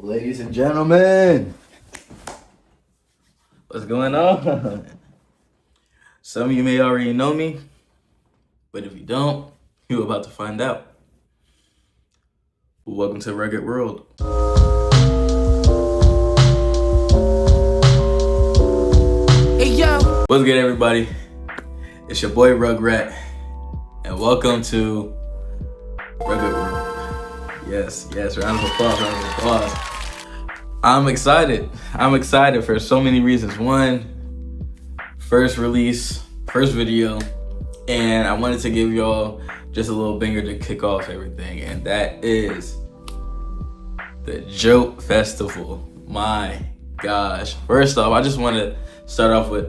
Ladies and gentlemen, what's going on? Some of you may already know me, but if you don't, you're about to find out. Welcome to RuggedWrld. Hey yo! What's good, everybody? It's your boy RuggedWrld, and welcome to RuggedWrld. Yes, round of applause. I'm excited for so many reasons. One, first release, first video, and I wanted to give y'all just a little banger to kick off everything, and that is the JOAT Festival. My gosh. First off, I just want to start off with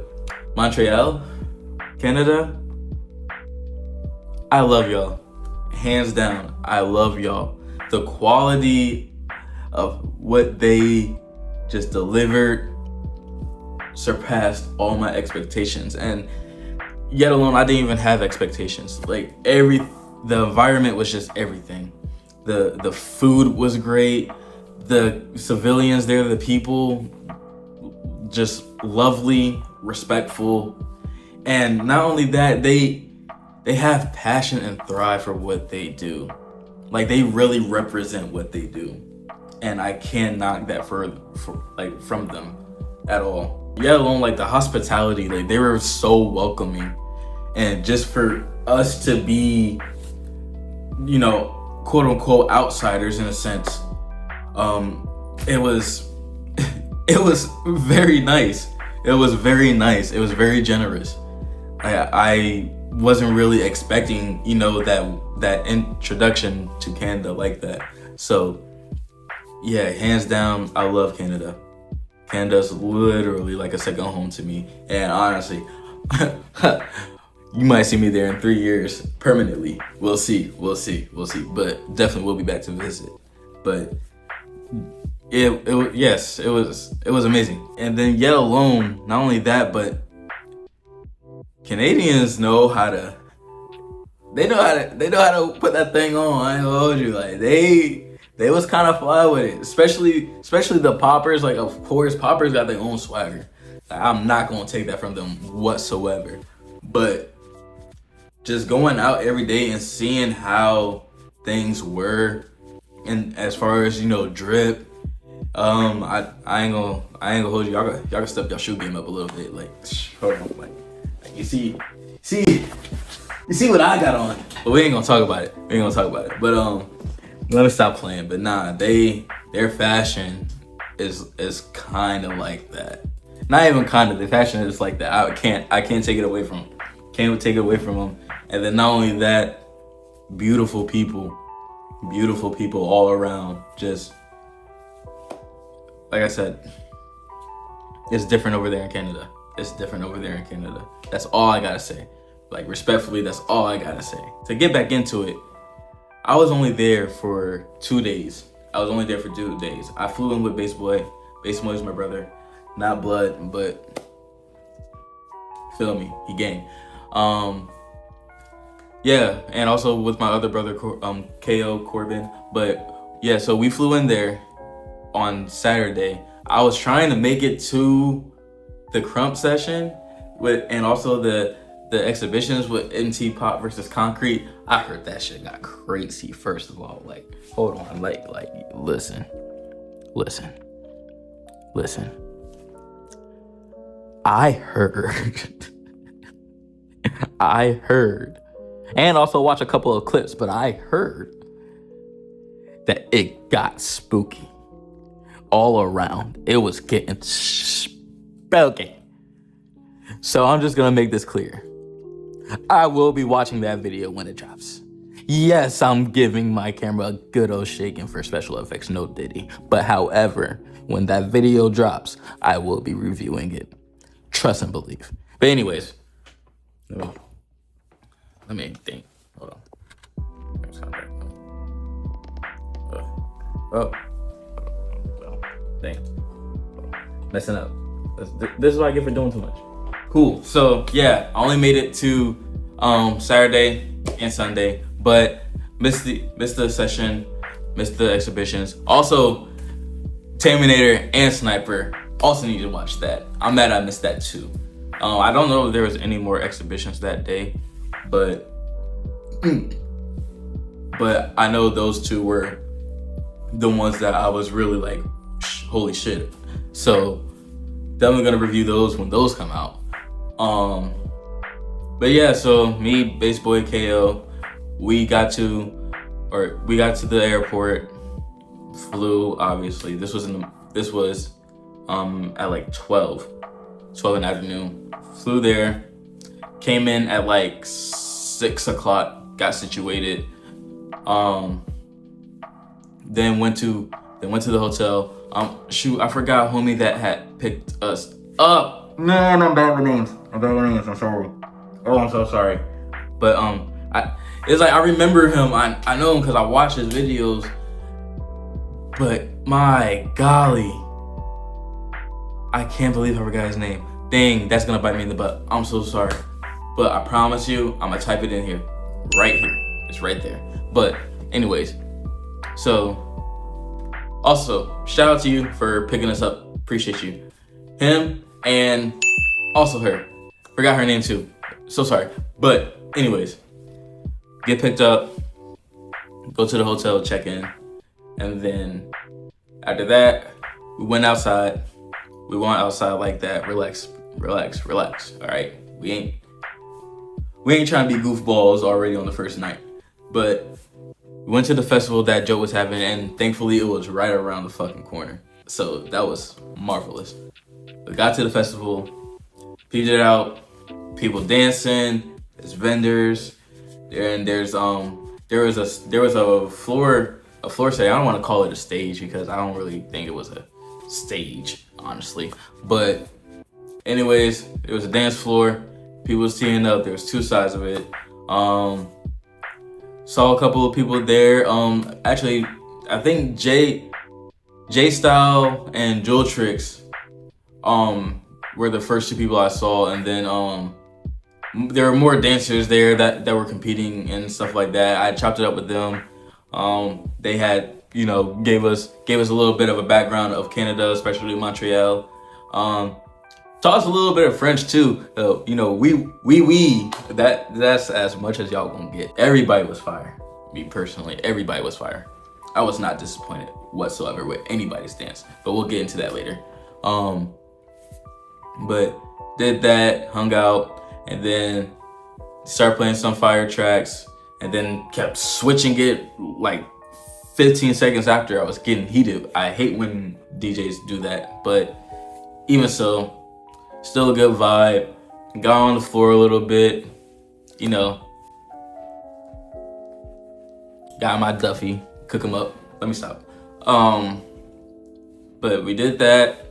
Montreal, Canada. I love y'all. Hands down, I love y'all. The quality of what they just delivered surpassed all my expectations, and yet alone I didn't even have expectations. Like the environment was just everything. The food was great. The civilians there, the people, just lovely, respectful, and not only that, they have passion and thrive for what they do. Like, they really represent what they do, and I can't knock that from them at all. Yet alone, like, the hospitality, like, they were so welcoming, and just for us to be, you know, quote unquote outsiders in a sense, it was very nice. It was very nice. It was very generous. I wasn't really expecting, you know, that introduction to Canada like that. So yeah, hands down, I love Canada. Canada's literally like a second home to me. And honestly, you might see me there in 3 years permanently. We'll see. But definitely we'll be back to visit. But it was amazing. And then yet alone, not only that, but Canadians know how to put that thing on. I ain't gonna hold you. Like, they was kind of fly with it, especially the poppers. Like, of course, poppers got their own swagger. Like, I'm not gonna take that from them whatsoever. But just going out every day and seeing how things were, and as far as, you know, drip, I ain't gonna hold you. Y'all gotta step your shoe game up a little bit. Like, hold on, like you see what I got on. But we ain't gonna talk about it. But let me stop playing. But nah, their fashion is kind of like that. Not even kind of. The fashion is like that. I can't take it away from them. Can't take it away from them. And then not only that, beautiful people all around. Just like I said, it's different over there in Canada. That's all I gotta say. Like, respectfully, that's all I gotta say. To get back into it, I was only there for 2 days. I flew in with Bass Boy. Bass Boy is my brother. Not blood, but feel me, he gang. Yeah, and also with my other brother, KO Corbin. But yeah, so we flew in there on Saturday. I was trying to make it to the Crump session and also the exhibitions with MT Pop versus Concrete. I heard that shit got crazy. First of all, like, hold on, like listen. I heard, and also watch a couple of clips, but I heard that it got spooky all around. It was getting spooky. So I'm just gonna make this clear. I will be watching that video when it drops. Yes, I'm giving my camera a good old shaking for special effects, no diddy. But however, when that video drops, I will be reviewing it. Trust and believe. But anyways, let me think. Hold on. Dang. Messing up. This is what I get for doing too much. Cool. So yeah, I only made it to Saturday and Sunday, but missed the session, missed the exhibitions. Also, Terminator and Sniper. Also need to watch that. I'm mad I missed that too. I don't know if there was any more exhibitions that day, but I know those two were the ones that I was really like, holy shit. So definitely gonna review those when those come out. But yeah, so me, Bass Boy KO, we got to the airport, flew, obviously. This was at like 12 in the afternoon. Flew there, came in at like 6 o'clock, got situated. Then went to the hotel. Shoot, I forgot homie that had picked us up. Man, I'm bad with names. I'm sorry. Oh, I'm so sorry. But it's like I remember him. I know him because I watch his videos. But my golly, I can't believe I forgot his name. Dang, that's gonna bite me in the butt. I'm so sorry. But I promise you, I'm gonna type it in here. Right here. It's right there. But anyways, so also shout out to you for picking us up. Appreciate you. Him and also her. Forgot her name too. So sorry. But anyways, get picked up, go to the hotel, check in, and then after that, we went outside. We went outside like that. Relax. All right. We ain't trying to be goofballs already on the first night. But we went to the festival that Joe was having, and thankfully it was right around the fucking corner. So that was marvelous. We got to the festival, peeped it out, people dancing, there's vendors, and there was a floor setting. I don't want to call it a stage because I don't really think it was a stage, honestly. But anyways, it was a dance floor. People was teeing up. There was two sides of it. Saw a couple of people there. Actually, I think J Style and Jewel Tricks were the first two people I saw, and then there were more dancers there that were competing and stuff like that. I chopped it up with them. They had, gave us a little bit of a background of Canada, especially Montreal. Taught us a little bit of French too. That's as much as y'all gonna get. Everybody was fire. Me personally, everybody was fire. I was not disappointed whatsoever with anybody's dance, but we'll get into that later. But did that, hung out, and then started playing some fire tracks, and then kept switching it like 15 seconds after I was getting heated. I hate when DJs do that, but even so, still a good vibe. Got on the floor a little bit, got my Duffy, cook them up. Let me stop. But we did that,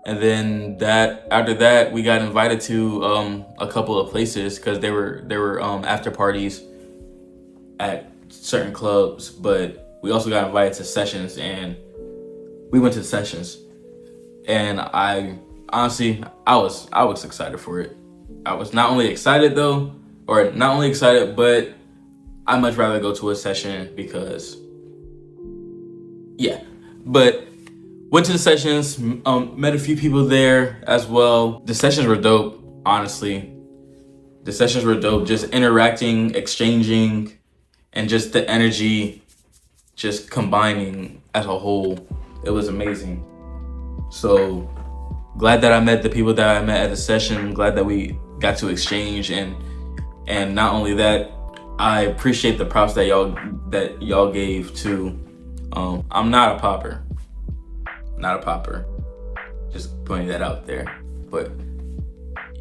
and then after that we got invited to a couple of places because there were after parties at certain clubs, but we also got invited to sessions, and we went to sessions, and I was excited for it. I was not only excited, but I'd much rather go to a session because, yeah. But went to the sessions, met a few people there as well. The sessions were dope, honestly. The sessions were dope, just interacting, exchanging, and just the energy just combining as a whole. It was amazing. So glad that I met the people that I met at the session. Glad that we got to exchange, and not only that, I appreciate the props that y'all gave to. I'm not a popper. Just pointing that out there. But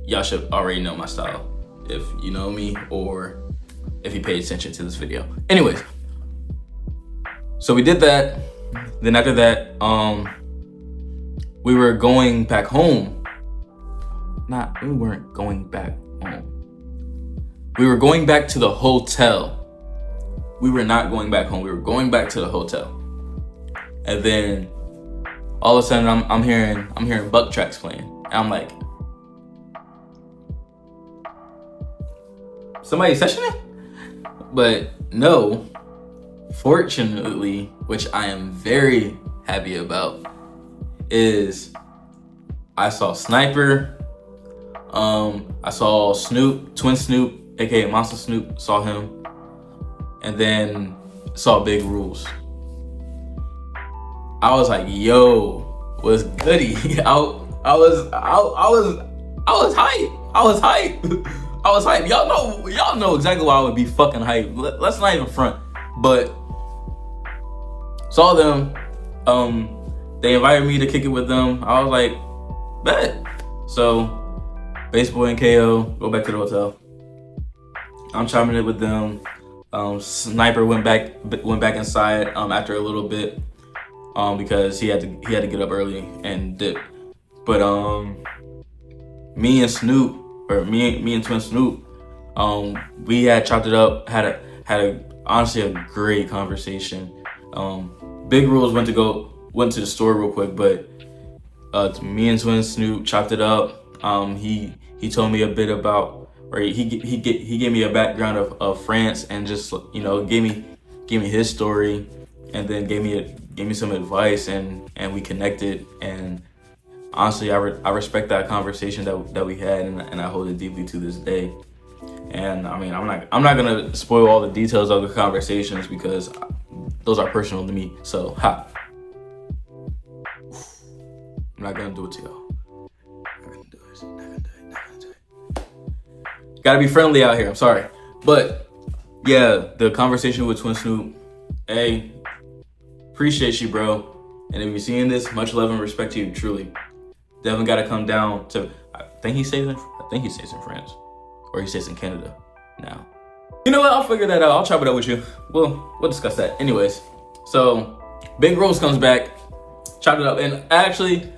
y'all should already know my style if you know me or if you paid attention to this video. Anyways, so we did that. Then after that, we were going back home. We weren't going back home. We were going back to the hotel. We were not going back home. We were going back to the hotel. And then all of a sudden I'm hearing buck tracks playing. And I'm like, somebody sessioning? But no, fortunately, which I am very happy about, is I saw Sniper. I saw Snoop, Twin Snoop, aka Monster Snoop. Saw him, and then saw Big Rules. I was like, "Yo, what's goody?" I was hype. I was hype. Y'all know exactly why I would be fucking hype. Let's not even front. But saw them. They invited me to kick it with them. I was like, bet. So, Baseboy and KO go back to the hotel. I'm chiming it with them. Sniper went back inside after a little bit because he had to get up early and dip. But me and Twin Snoop, we had chopped it up. Had a honestly a great conversation. Big Rules went to the store real quick, but me and Twin Snoop chopped it up. He told me a bit about, or he gave me a background of France and just gave me his story, and then gave me some advice, and we connected. And honestly, I respect that conversation that we had, and I hold it deeply to this day. And I mean, I'm not gonna spoil all the details of the conversations because those are personal to me. So I'm not gonna do it to y'all. Not gonna do it. Gotta be friendly out here. I'm sorry, but yeah, the conversation with Twin Snoop. Hey, appreciate you, bro. And if you're seeing this, much love and respect to you, truly. Devin got to come down to. I think he stays in France, or he stays in Canada now. You know what? I'll figure that out. I'll chop it up with you. We'll discuss that. Anyways, so Big Rose comes back, chopped it up, and actually,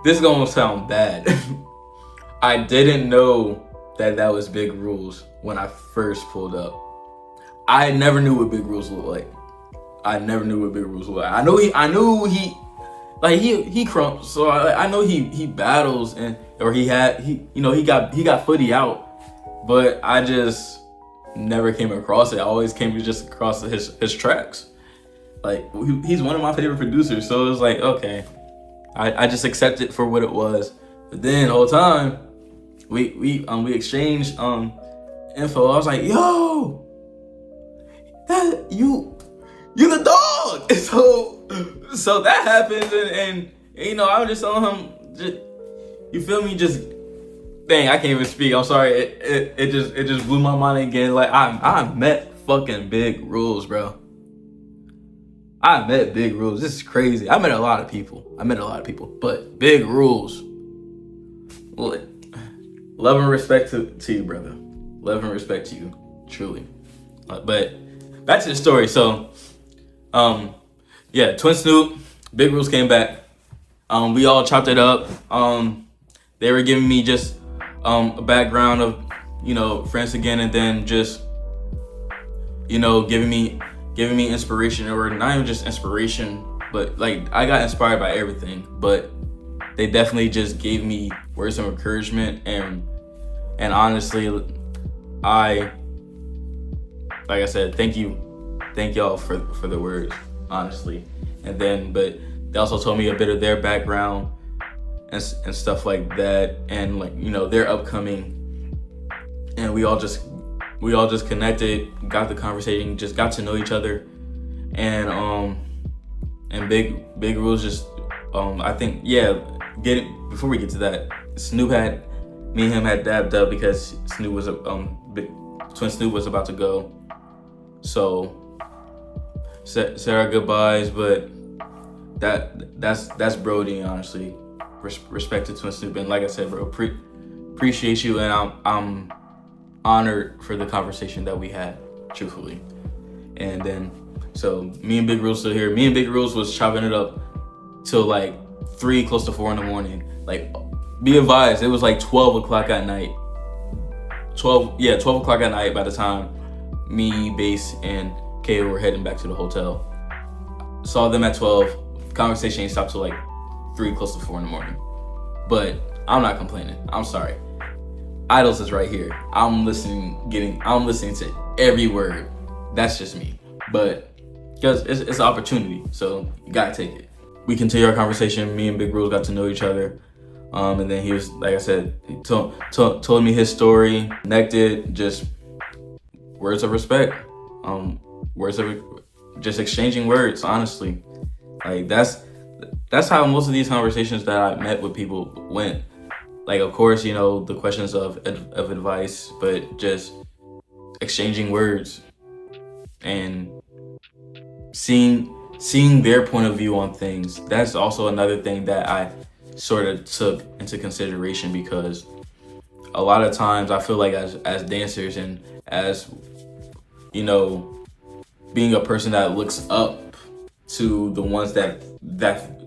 this is gonna sound bad. I didn't know that was Big Rules when I first pulled up. I never knew what Big Rules looked like. I knew he crumps, so I know he battles or he got footy out, but I just never came across it. I always came just across his tracks. Like, he's one of my favorite producers, so it was like, okay, I just accept it for what it was. But then the whole time we exchanged info. I was like, yo, that you the dog. So that happens, and I was just on him. You feel me? Just dang, I can't even speak. I'm sorry. It just blew my mind again. Like, I met fucking Big Rules, bro. I met Big Rules. This is crazy. I met a lot of people, but Big Rules. Love and respect to you, brother. Love and respect to you, truly. But back to the story. So, yeah, Twin Snoop, Big Rules came back. We all chopped it up. They were giving me just a background of, France again, and then just, giving me inspiration, or not even just inspiration, but like I got inspired by everything. But they definitely just gave me words of encouragement, and honestly, like I said, thank y'all for the words, honestly. And then, but they also told me a bit of their background and stuff like that, and like, their upcoming, and we all just connected, got the conversation, just got to know each other, and Big Rules just I think, yeah, before we get to that, me and him had dabbed up because Snoop was Twin Snoop was about to go, so said our goodbyes. But that's Brody, honestly. Respect to Twin Snoop, and like I said, bro, appreciate you, and I'm honored for the conversation that we had, truthfully. And then, so me and Big Rules still here. Me and Big Rules was chopping it up till like 3, close to 4 in the morning. Like, be advised, it was like 12 o'clock at night. 12 o'clock at night by the time me, Bass, and KO were heading back to the hotel. Saw them at 12. Conversation ain't stopped till like 3, close to 4 in the morning. But I'm not complaining. I'm sorry. Idols is right here. I'm listening to every word. That's just me. But because it's an opportunity, so you gotta take it. we continued our conversation. Me and Big Rules got to know each other. And then he was, like I said, he told me his story, connected, just words of respect, words of just exchanging words, honestly. Like that's how most of these conversations that I met with people went. Like, of course, you know, the questions of advice, but just exchanging words and seeing their point of view on things. That's also another thing that I sort of took into consideration, because a lot of times I feel like as dancers and as, you know, being a person that looks up to the ones that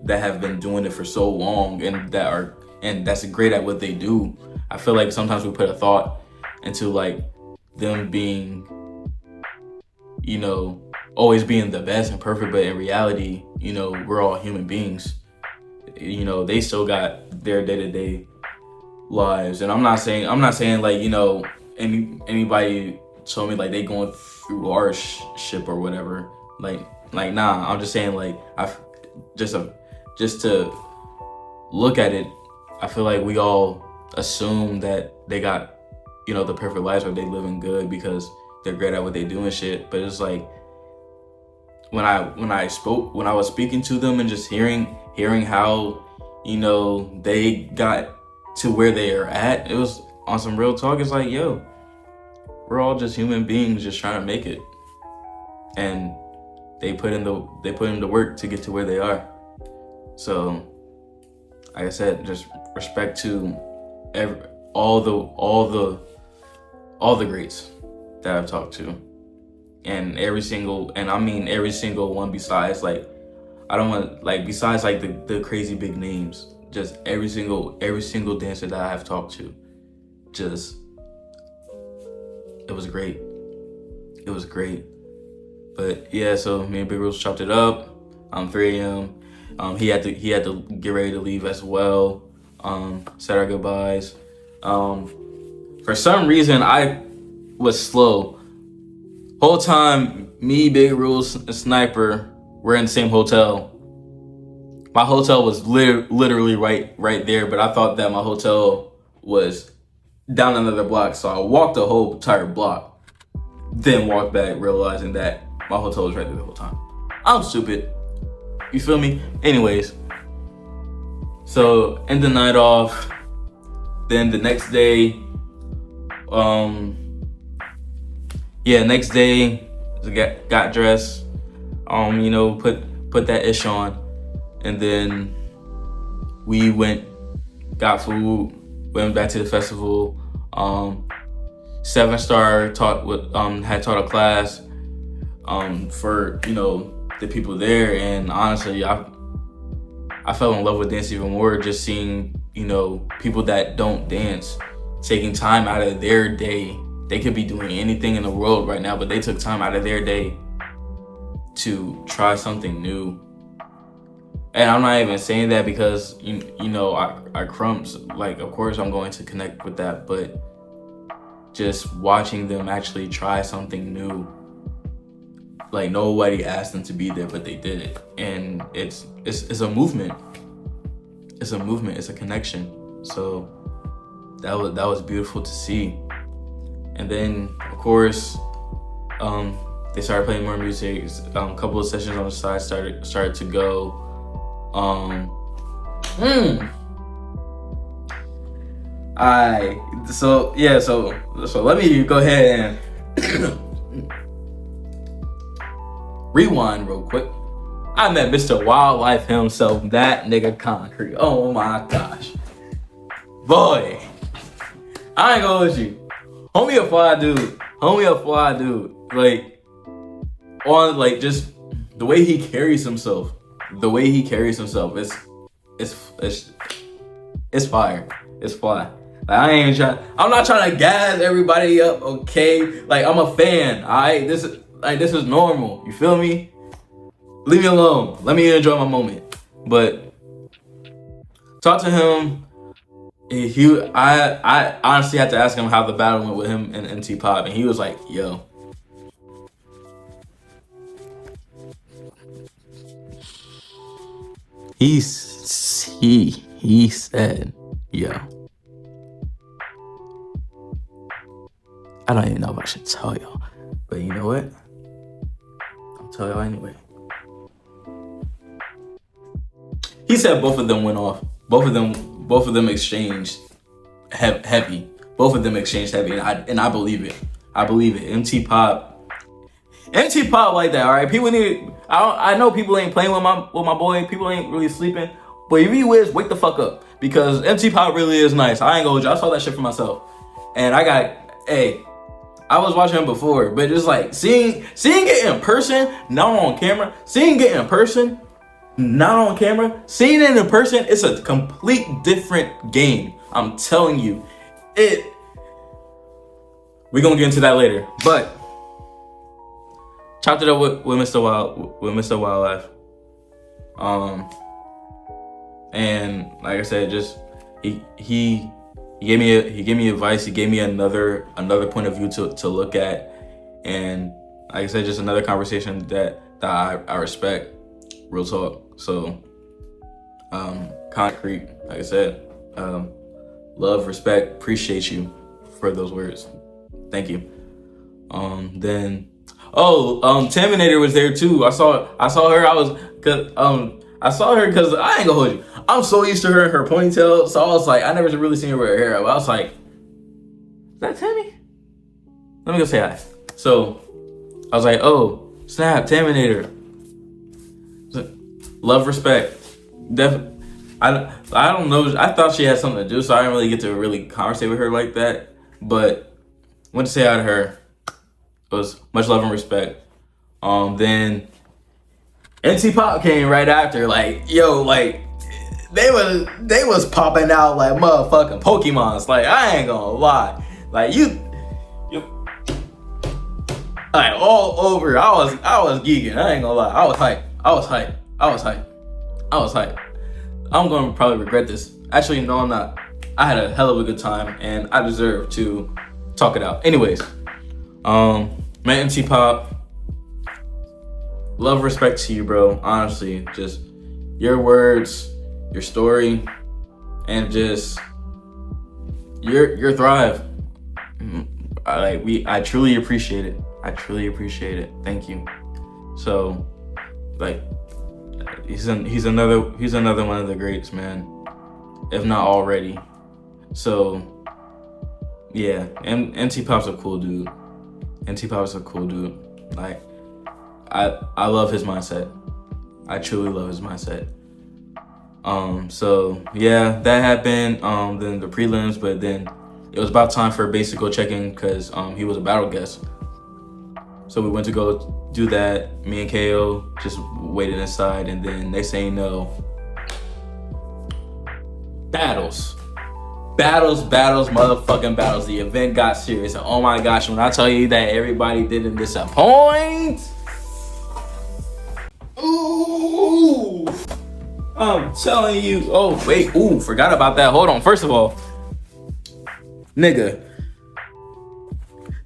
have been doing it for so long and that's great at what they do, I feel like sometimes we put a thought into like them being, you know, always being the best and perfect, but in reality, you know, we're all human beings. You know, they still got their day-to-day lives, and I'm not saying like, you know, anybody told me like they going through our ship or whatever. Like nah. I'm just saying like just to look at it, I feel like we all assume that they got, you know, the perfect lives or they living good because they're great at what they do and shit. But it's like when I was speaking to them and just hearing how, you know, they got to where they are at, it was on some real talk. It's like, yo, we're all just human beings just trying to make it, and they put in the work to get to where they are. So, like I said, just respect to all the greats that I've talked to, and every single one besides like, I don't want like besides like the crazy big names, just every single dancer that I have talked to, just it was great. It was great. But yeah, so me and Big Rules chopped it up. 3 a.m. He had to get ready to leave as well. Said our goodbyes. For some reason I was slow. Whole time me, Big Rules, and Sniper were in the same hotel. My hotel was literally right there, but I thought that my hotel was down another block, so I walked the whole entire block, then walked back, realizing that my hotel was right there the whole time. I'm stupid. You feel me? Anyways, so end the night off. Then the next day, next day, got dressed, you know, put that ish on, and then we got food, went back to the festival. 7 Star had taught a class for, you know, the people there, and honestly, I fell in love with dance even more, just seeing, you know, people that don't dance taking time out of their day. They could be doing anything in the world right now, but they took time out of their day to try something new. And I'm not even saying that because you know I crumps, like, of course I'm going to connect with that, but just watching them actually try something new, like nobody asked them to be there, but they did it, and it's a movement. It's a movement. It's a connection. So that was beautiful to see. And then of course, they started playing more music. A couple of sessions on the side started to go. So let me go ahead and rewind real quick. I met Mr. Wildlife himself, that nigga Concrete. Oh my gosh. Boy, I ain't gonna hold you. Homie a fly dude. Like, on like just the way he carries himself. It's fire. It's fly. Like, I'm not trying to gas everybody up, okay? Like, I'm a fan, alright? This is normal. You feel me? Leave me alone. Let me enjoy my moment. But talk to him. I honestly had to ask him how the battle went with him and NT Pop, and he was like, yo. He said, yo, I don't even know if I should tell y'all, but you know what? I'll tell y'all anyway. He said both of them went off. Both of them exchanged heavy. Both of them exchanged heavy, and I believe it. I believe it. MT Pop like that. All right, people need. I know people ain't playing with my boy. People ain't really sleeping. But if you is, wake the fuck up, because MT Pop really is nice. I ain't gonna hold you. I saw that shit for myself, and I was watching him before, but just like seeing it in person, not on camera. Seeing it in person, not on camera. Seeing it in person, it's a complete different game. I'm telling you, it. We're gonna get into that later, but chopped it up with Mr. Wildlife. And like I said, just he gave me advice. He gave me another point of view to look at, and like I said, just another conversation that I respect. Real talk. So, concrete. Like I said, love, respect, appreciate you for those words. Thank you. Then, Taminator was there too. I saw her. I saw her because I ain't gonna hold you. I'm so used to her and her ponytail, so I was like, I never really seen her with her hair up. I was like, is that Tammy? Let me go say hi. So I was like, oh, snap, Taminator. Love, respect. I don't know. I thought she had something to do, so I didn't really get to really conversate with her like that. But went to say hi to her. It was much love and respect. Then NT Pop came right after. Like, yo, like they was popping out like motherfucking Pokemons. Like, I ain't gonna lie. Like you like all over. I was geeking. I ain't gonna lie. I was hyped. I'm gonna probably regret this. Actually, no, I'm not. I had a hell of a good time, and I deserve to talk it out. Anyways, man, MT Pop, love, respect to you, bro. Honestly, just your words, your story, and just your thrive. I truly appreciate it. Thank you. So, like, he's another one of the greats, man, if not already. So yeah, NT Pop's a cool dude. Like, I love his mindset. I truly love his mindset. So yeah, that happened. Then the prelims, but then it was about time for basic go checking because he was a battle guest. So we went to go do that. Me and KO just waited inside, and then they say no. Battles, motherfucking battles. The event got serious, and oh my gosh, when I tell you that everybody didn't disappoint. Ooh, I'm telling you. Oh wait, forgot about that. Hold on. First of all, nigga,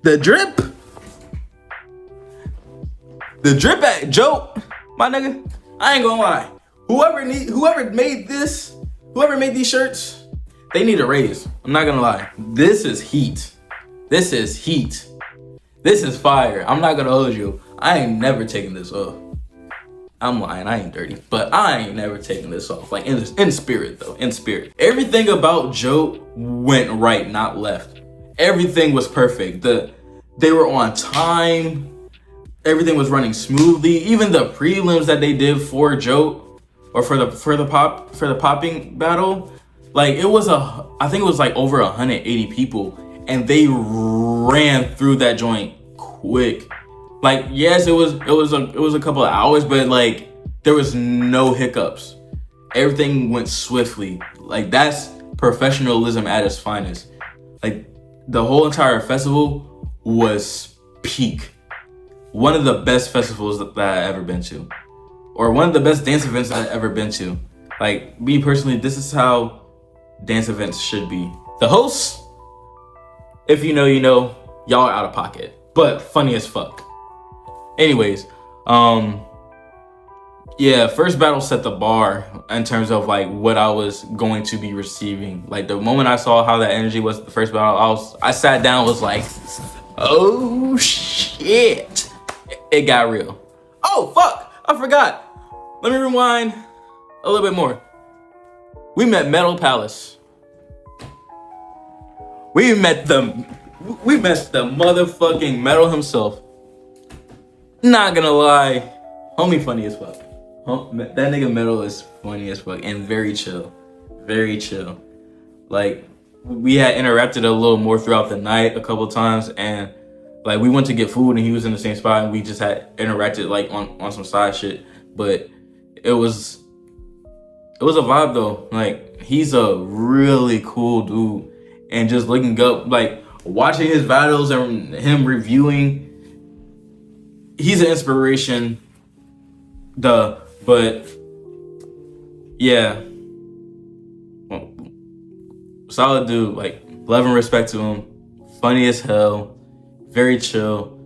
the drip at JOAT, my nigga. I ain't gonna lie. Whoever made these shirts, they need a raise. I'm not gonna lie. This is heat. This is fire. I'm not gonna hold you. I ain't never taking this off. I'm lying. I ain't dirty, but I ain't never taking this off. Like in spirit though. In spirit. Everything about JOAT went right, not left. Everything was perfect. They were on time. Everything was running smoothly. Even the prelims that they did for JOAT or for the popping battle, like I think it was like over 180 people, and they ran through that joint quick. Like, yes, it was a couple of hours, but like there was no hiccups. Everything went swiftly. Like, that's professionalism at its finest. Like, the whole entire festival was peak. One of the best festivals that I ever been to, or one of the best dance events I've ever been to. Like, me personally, this is how dance events should be. The hosts, if you know, you know, y'all are out of pocket, but funny as fuck. Anyways, Yeah, first battle set the bar in terms of like what I was going to be receiving. Like the moment I saw how that energy was at the first battle, I sat down, was like, oh shit. It got real. Oh fuck, I forgot. Let me rewind a little bit more. We met Metal Palace. We met the motherfucking Metal himself. Not gonna lie, homie funny as fuck. That nigga Metal is funny as fuck and very chill. Very chill. Like, we had interacted a little more throughout the night a couple times, and like we went to get food and he was in the same spot and we just had interacted like on some side shit. But it was a vibe though. Like, he's a really cool dude. And just looking up, like watching his battles and him reviewing, he's an inspiration. But yeah, well, solid dude. Like, love and respect to him. Funny as hell, very chill.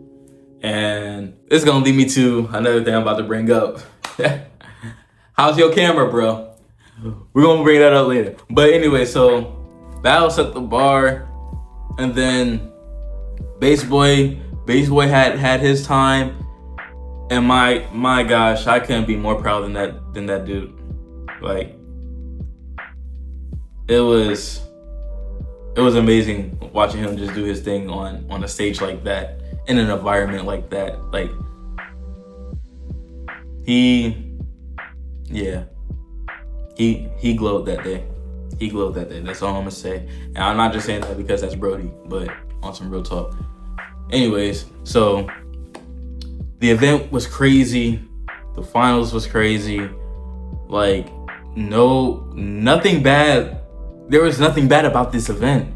And this is gonna lead me to another thing I'm about to bring up. How's your camera, bro? We're gonna bring that up later. But anyway, so battle set the bar, and then Bass Boy had his time. And my gosh, I couldn't be more proud than that dude. Like, it was amazing watching him just do his thing on a stage like that, in an environment like that. Like, he glowed that day. He glowed that day. That's all I'm gonna say. And I'm not just saying that because that's Brody, but on some real talk. Anyways, so the event was crazy. The finals was crazy. Like, nothing bad. There was nothing bad about this event.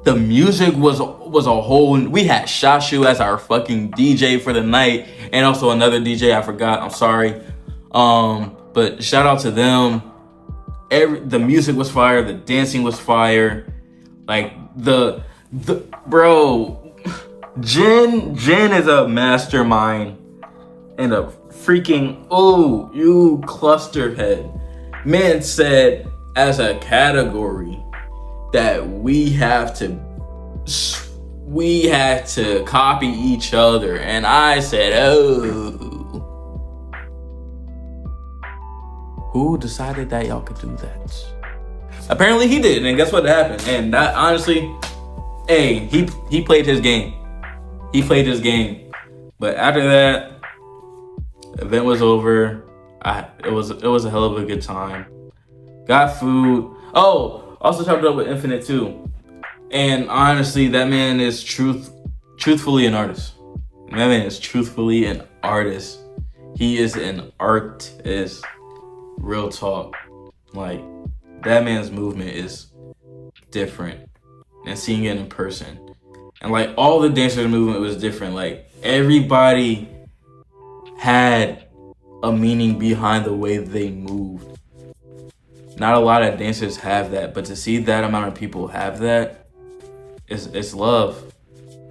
The music was a whole. We had Shashu as our fucking DJ for the night, and also another DJ I forgot. I'm sorry. But shout out to them. The music was fire. The dancing was fire. Like the bro. Jen is a mastermind and a freaking, oh, you cluster head. Man said as a category that we had to copy each other, and I said, oh, who decided that y'all could do that? Apparently he did, and guess what happened? And that, honestly, hey, he played his game. He played his game. But after that, the event was over. It was a hell of a good time. Got food. Oh, also chopped it up with Infinite too. And honestly, that man is truthfully an artist. That man is truthfully an artist. He is an artist. Real talk. Like, that man's movement is different. And seeing it in person. And like, all the dancers' movement was different. Like, everybody had a meaning behind the way they moved. Not a lot of dancers have that, but to see that amount of people have that, it's love.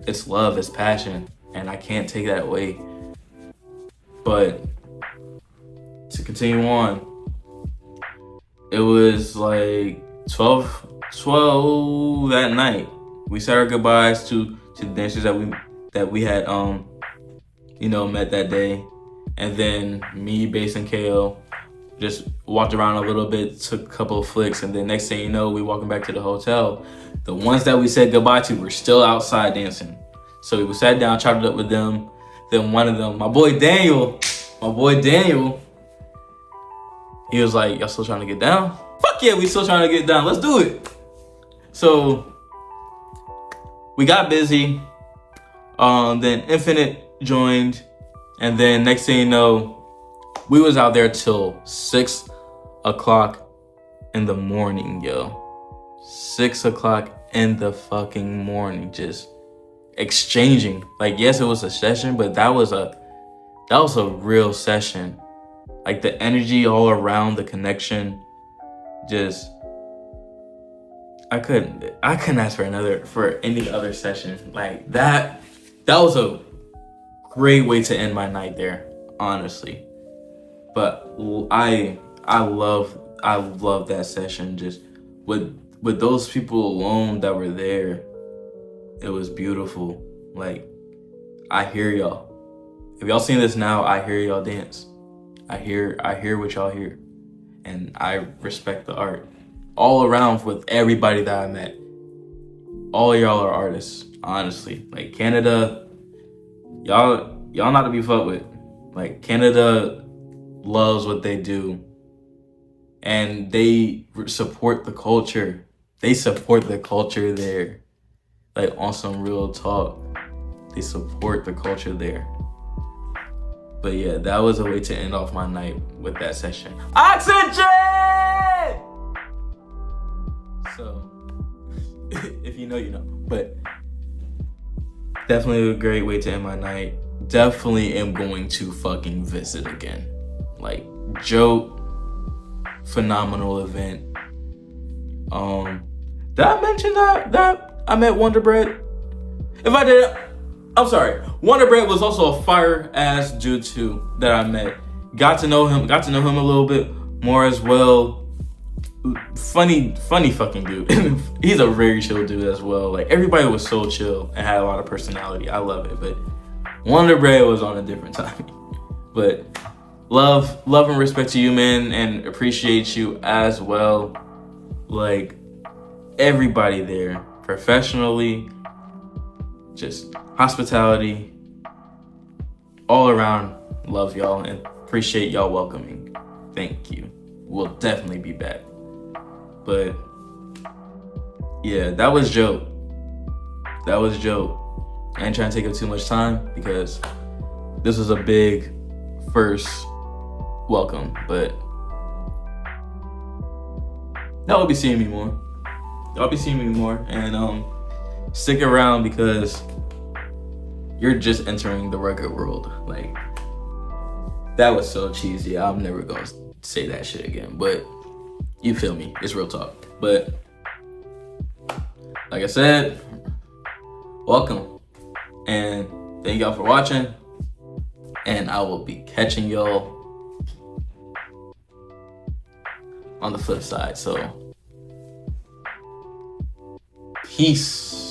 It's love, it's passion, and I can't take that away. But to continue on, it was like 12 that night. We said our goodbyes to the dancers that we had met that day. And then me, Bass, and KO just walked around a little bit, took a couple of flicks, and then next thing you know, we walking back to the hotel. The ones that we said goodbye to were still outside dancing. So we sat down, chopped it up with them. Then one of them, my boy Daniel, he was like, y'all still trying to get down? Fuck yeah, we still trying to get down. Let's do it. So we got busy. Then Infinite joined. And then next thing you know, we was out there till 6 o'clock in the morning, yo. 6 o'clock in the fucking morning, just exchanging. Like, yes, it was a session, but that was a real session. Like, the energy all around, the connection, just, I couldn't ask for any other session. Like, that was a great way to end my night there, honestly. But I love that session. Just with those people alone that were there, it was beautiful. Like, I hear y'all. If y'all seen this now, I hear y'all dance. I hear what y'all hear. And I respect the art. All around with everybody that I met. All y'all are artists, honestly. Like, Canada, y'all not to be fucked with. Like, Canada loves what they do. And they support the culture. They support the culture there. Like, on some real talk. They support the culture there. But yeah, that was a way to end off my night with that session. Oxygen! So, if you know, you know. But definitely a great way to end my night. Definitely am going to fucking visit again. Like, JOAT, phenomenal event. Did I mention that I met Wonder Bread? If I did, I'm sorry. Wonder Bread was also a fire ass dude too that I met. Got to know him a little bit more as well. Funny fucking dude. He's a very chill dude as well. Like, everybody was so chill and had a lot of personality. I love it. But Wonder Bread was on a different time. But love and respect to you, man, and appreciate you as well. Like, everybody there, professionally, just hospitality, all around, love y'all and appreciate y'all welcoming. Thank you. We'll definitely be back. But yeah, that was JOAT. I ain't trying to take up too much time because this was a big first welcome, but y'all will be seeing me more. And stick around because you're just entering the rugged world. Like, that was so cheesy. I'm never gonna say that shit again, but you feel me? It's real talk. But like I said, welcome and thank y'all for watching, and I will be catching y'all on the flip side. So peace.